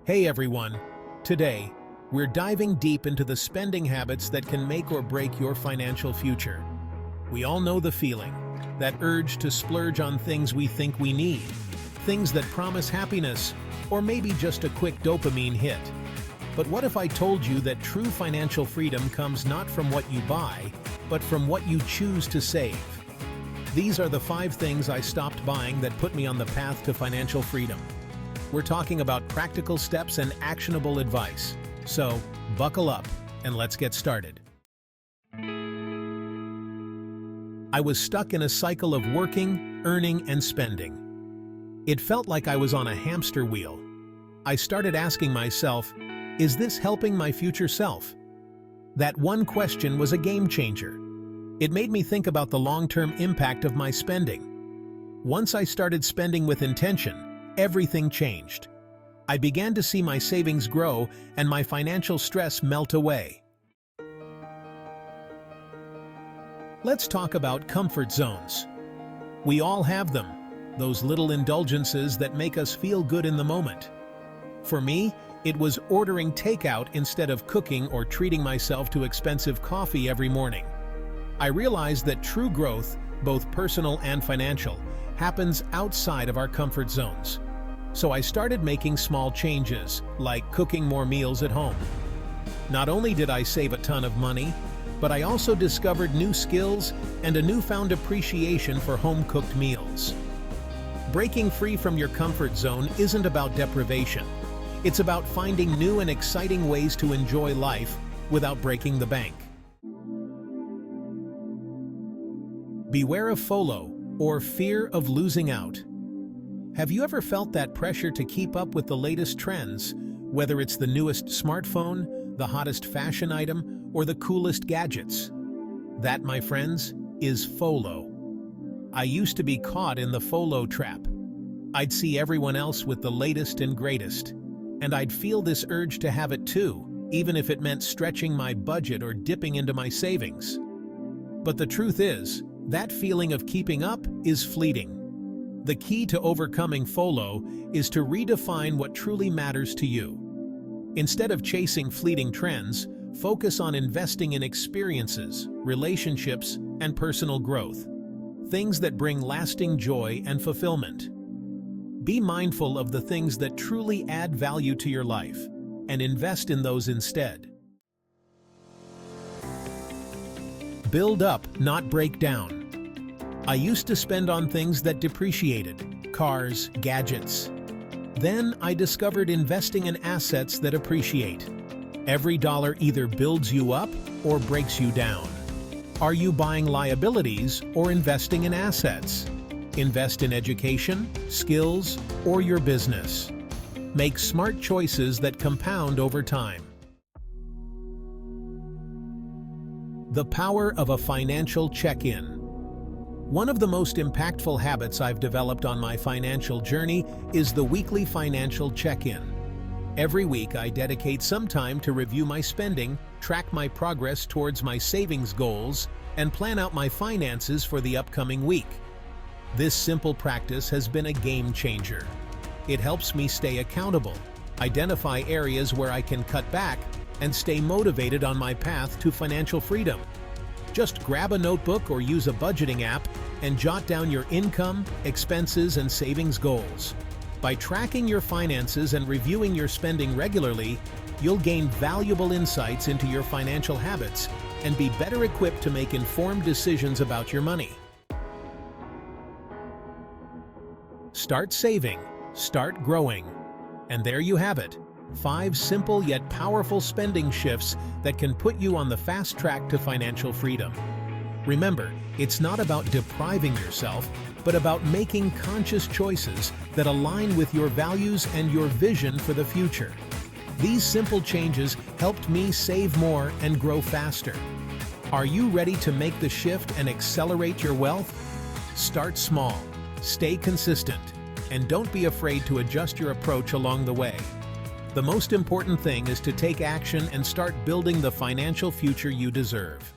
Hey everyone! Today, we're diving deep into the spending habits that can make or break your financial future. We all know the feeling, that urge to splurge on things we think we need, things that promise happiness, or maybe just a quick dopamine hit. But what if I told you that true financial freedom comes not from what you buy, but from what you choose to save? These are the 5 things I stopped buying that put me on the path to financial freedom. We're talking about practical steps and actionable advice. So, buckle up and let's get started. I was stuck in a cycle of working, earning, and spending. It felt like I was on a hamster wheel. I started asking myself, is this helping my future self? That one question was a game changer. It made me think about the long-term impact of my spending. Once I started spending with intention, everything changed. I began to see my savings grow and my financial stress melt away. Let's talk about comfort zones. We all have them, those little indulgences that make us feel good in the moment. For me, it was ordering takeout instead of cooking or treating myself to expensive coffee every morning. I realized that true growth, both personal and financial, happens outside of our comfort zones. So I started making small changes, like cooking more meals at home. Not only did I save a ton of money, but I also discovered new skills and a newfound appreciation for home-cooked meals. Breaking free from your comfort zone isn't about deprivation. It's about finding new and exciting ways to enjoy life without breaking the bank. Beware of FOLO, or fear of losing out. Have you ever felt that pressure to keep up with the latest trends, whether it's the newest smartphone, the hottest fashion item, or the coolest gadgets? That, my friends, is FOLO. I used to be caught in the FOLO trap. I'd see everyone else with the latest and greatest, and I'd feel this urge to have it too, even if it meant stretching my budget or dipping into my savings. But the truth is, that feeling of keeping up is fleeting. The key to overcoming FOLO is to redefine what truly matters to you. Instead of chasing fleeting trends, focus on investing in experiences, relationships, and personal growth. Things that bring lasting joy and fulfillment. Be mindful of the things that truly add value to your life, and invest in those instead. Build up, not break down. I used to spend on things that depreciated, cars, gadgets. Then I discovered investing in assets that appreciate. Every dollar either builds you up or breaks you down. Are you buying liabilities or investing in assets? Invest in education, skills, or your business. Make smart choices that compound over time. The power of a financial check-in. One of the most impactful habits I've developed on my financial journey is the weekly financial check-in. Every week I dedicate some time to review my spending, track my progress towards my savings goals, and plan out my finances for the upcoming week. This simple practice has been a game changer. It helps me stay accountable, identify areas where I can cut back, and stay motivated on my path to financial freedom. Just grab a notebook or use a budgeting app and jot down your income, expenses, and savings goals. By tracking your finances and reviewing your spending regularly, you'll gain valuable insights into your financial habits and be better equipped to make informed decisions about your money. Start saving, start growing. And there you have it. 5 simple yet powerful spending shifts that can put you on the fast track to financial freedom. Remember, it's not about depriving yourself, but about making conscious choices that align with your values and your vision for the future. These simple changes helped me save more and grow faster. Are you ready to make the shift and accelerate your wealth? Start small, stay consistent, and don't be afraid to adjust your approach along the way. The most important thing is to take action and start building the financial future you deserve.